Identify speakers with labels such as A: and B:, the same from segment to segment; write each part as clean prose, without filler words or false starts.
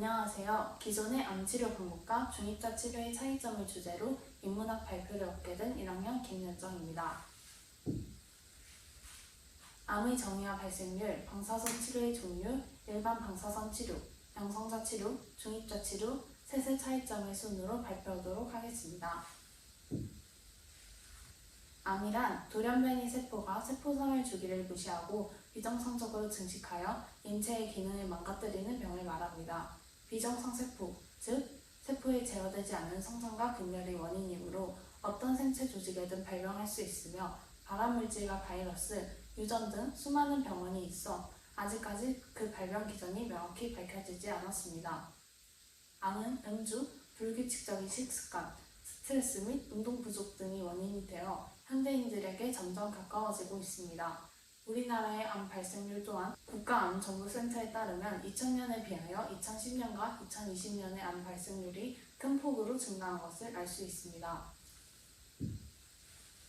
A: 안녕하세요. 기존의 암치료 방법과 중입자 치료의 차이점을 주제로 인문학 발표를 얻게 된 1학년 김윤정입니다. 암의 정의와 발생률, 방사선 치료의 종류, 일반 방사선 치료, 양성자 치료, 중입자 치료, 셋의 차이점의 순으로 발표하도록 하겠습니다. 암이란 돌연변이 세포가 세포성의 주기를 무시하고 비정상적으로 증식하여 인체의 기능을 망가뜨리는 병을 말합니다. 비정상 세포, 즉 세포에 제어되지 않는 성장과 분열의 원인이므로 어떤 생체 조직에든 발병할 수 있으며 발암물질과 바이러스, 유전 등 수많은 병원이 있어 아직까지 그 발병 기전이 명확히 밝혀지지 않았습니다. 암은 음주, 불규칙적인 식습관, 스트레스 및 운동 부족 등이 원인이 되어 현대인들에게 점점 가까워지고 있습니다. 우리나라의 암 발생률 또한 국가암정보센터에 따르면 2000년에 비하여 2010년과 2020년의 암 발생률이 큰 폭으로 증가한 것을 알 수 있습니다.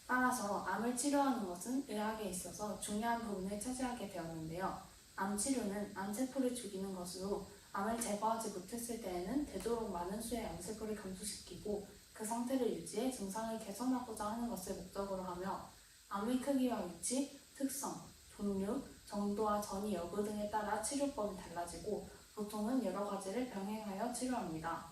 A: 따라서 암을 치료하는 것은 의학에 있어서 중요한 부분을 차지하게 되었는데요. 암 치료는 암세포를 죽이는 것으로 암을 제거하지 못했을 때에는 되도록 많은 수의 암세포를 감소시키고 그 상태를 유지해 증상을 개선하고자 하는 것을 목적으로 하며 암의 크기와 위치, 특성, 종류, 정도와 전이 여부 등에 따라 치료법이 달라지고 보통은 여러 가지를 병행하여 치료합니다.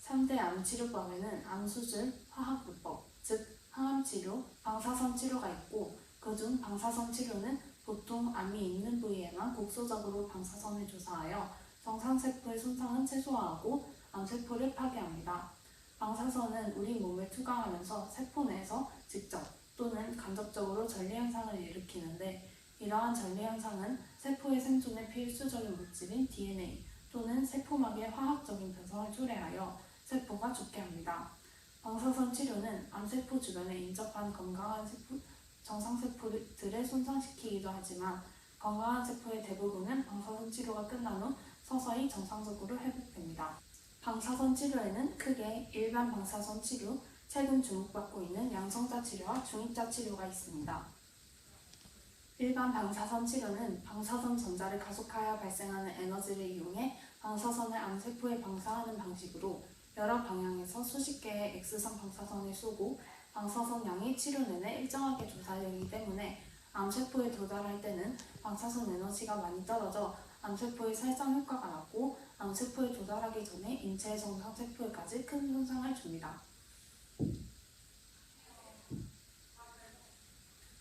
A: 3대 암 치료법에는 암 수술, 화학요법, 즉 항암치료, 방사선 치료가 있고 그중 방사선 치료는 보통 암이 있는 부위에만 국소적으로 방사선을 조사하여 정상세포의 손상은 최소화하고 암세포를 파괴합니다. 방사선은 우리 몸을 투과하면서 세포 내에서 직접 또는 간접적으로 전리현상을 일으키는데 이러한 전리현상은 세포의 생존에 필수적인 물질인 DNA 또는 세포막의 화학적인 변성을 초래하여 세포가 죽게 합니다. 방사선 치료는 암세포 주변에 인접한 건강한 정상세포들을 손상시키기도 하지만 건강한 세포의 대부분은 방사선 치료가 끝난 후 서서히 정상적으로 회복됩니다. 방사선 치료에는 크게 일반 방사선 치료, 최근 주목받고 있는 양성자 치료와 중입자 치료가 있습니다. 일반 방사선 치료는 방사선 전자를 가속하여 발생하는 에너지를 이용해 방사선을 암세포에 방사하는 방식으로 여러 방향에서 수십 개의 X선 방사선을 쏘고 방사선 양이 치료 내내 일정하게 조사되기 때문에 암세포에 도달할 때는 방사선 에너지가 많이 떨어져 암세포의 살상 효과가 낮고 암세포에 도달하기 전에 인체의 정상세포에까지 큰 손상을 줍니다.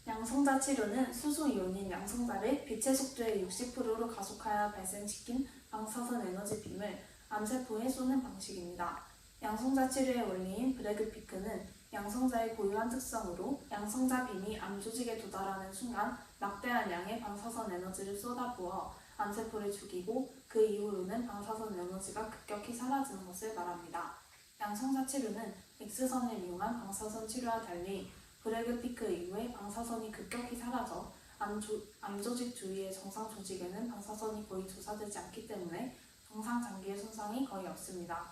A: 양성자 치료는 수소이온인 양성자를 빛의 속도의 60%로 가속하여 발생시킨 방사선 에너지 빔을 암세포에 쏘는 방식입니다. 양성자 치료의 원리인 브래그-피크는 양성자의 고유한 특성으로 양성자 빔이 암 조직에 도달하는 순간 막대한 양의 방사선 에너지를 쏟아부어 암세포를 죽이고 그 이후로는 방사선 에너지가 급격히 사라지는 것을 말합니다. 양성자 치료는 X선을 이용한 방사선 치료와 달리 브래그-피크 이후에 방사선이 급격히 사라져 암조직 주위의 정상 조직에는 방사선이 거의 조사되지 않기 때문에 정상 장기의 손상이 거의 없습니다.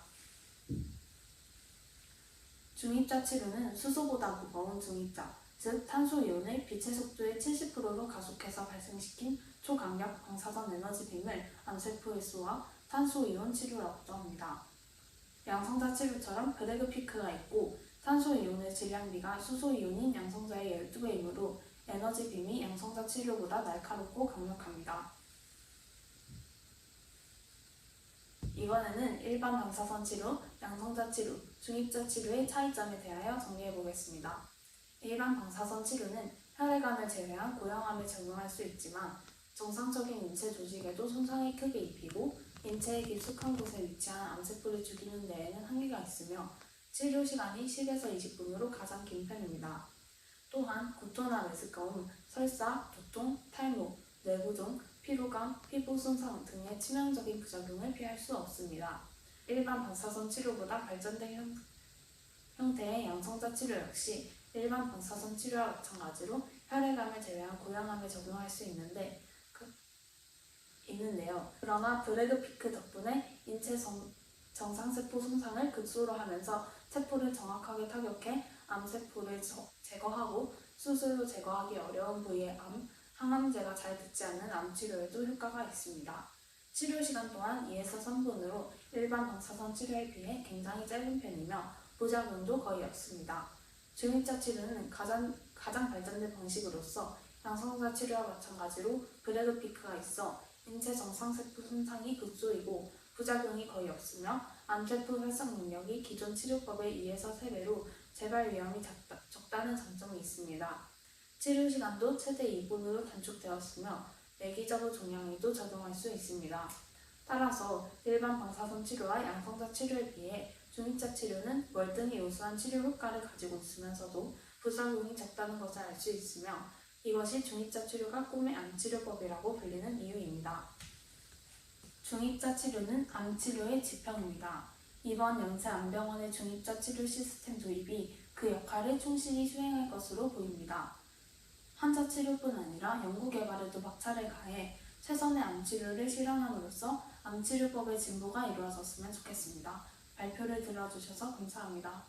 A: 중입자 치료는 수소보다 무거운 중입자, 즉 탄소이온을 빛의 속도의 70%로 가속해서 발생시킨 초강력 방사선 에너지 빔을 암세포에 쏘아 탄소이온 치료라고도 합니다. 양성자 치료처럼 브래그-피크가 있고 탄소이온의 질량비가 수소이온인 양성자의 12배이므로 에너지 빔이 양성자 치료보다 날카롭고 강력합니다. 이번에는 일반 방사선 치료, 양성자 치료, 중입자 치료의 차이점에 대하여 정리해 보겠습니다. 일반 방사선 치료는 혈액암을 제외한 고형암에 적용할 수 있지만 정상적인 인체 조직에도 손상이 크게 입히고 인체의 깊숙한 곳에 위치한 암세포를 죽이는 데에는 한계가 있으며 치료 시간이 10에서 20분으로 가장 긴 편입니다. 또한 구토나 메스꺼움, 설사, 두통, 탈모, 뇌부종, 피로감, 피부 손상 등의 치명적인 부작용을 피할 수 없습니다. 일반 방사선 치료보다 발전된 형태의 양성자 치료 역시 일반 방사선 치료와 마찬가지로 혈액암을 제외한 고형암에 적용할 수 있는데요. 그러나 브래그-피크 덕분에 인체 정상세포 손상을 극소로 하면서 세포를 정확하게 타격해 암세포를 제거하고 수술로 제거하기 어려운 부위의 암, 항암제가 잘 듣지 않는 암치료에도 효과가 있습니다. 치료 시간 또한 2에서 3분으로 일반 방사선 치료에 비해 굉장히 짧은 편이며 부작용도 거의 없습니다. 중입자 치료는 가장 발전된 방식으로서 양성자 치료와 마찬가지로 브래그 피크가 있어 인체 정상세포 손상이 극소이고 부작용이 거의 없으며 암세포 활성 능력이 기존 치료법의 2에서 3배로 재발 위험이 적다는 장점이 있습니다. 치료 시간도 최대 2분으로 단축되었으며 내기적으로 종양에도 적용할 수 있습니다. 따라서 일반 방사선 치료와 양성자 치료에 비해 중입자 치료는 월등히 우수한 치료 효과를 가지고 있으면서도 부작용이 적다는 것을 알 수 있으며 이것이 중입자 치료가 꿈의 암치료법이라고 불리는 이유입니다. 중입자 치료는 암치료의 지평입니다. 이번 연세암병원의 중입자 치료 시스템 도입이 그 역할을 충실히 수행할 것으로 보입니다. 환자 치료뿐 아니라 연구 개발에도 박차를 가해 최선의 암치료를 실현함으로써 암치료법의 진보가 이루어졌으면 좋겠습니다. 발표를 들어주셔서 감사합니다.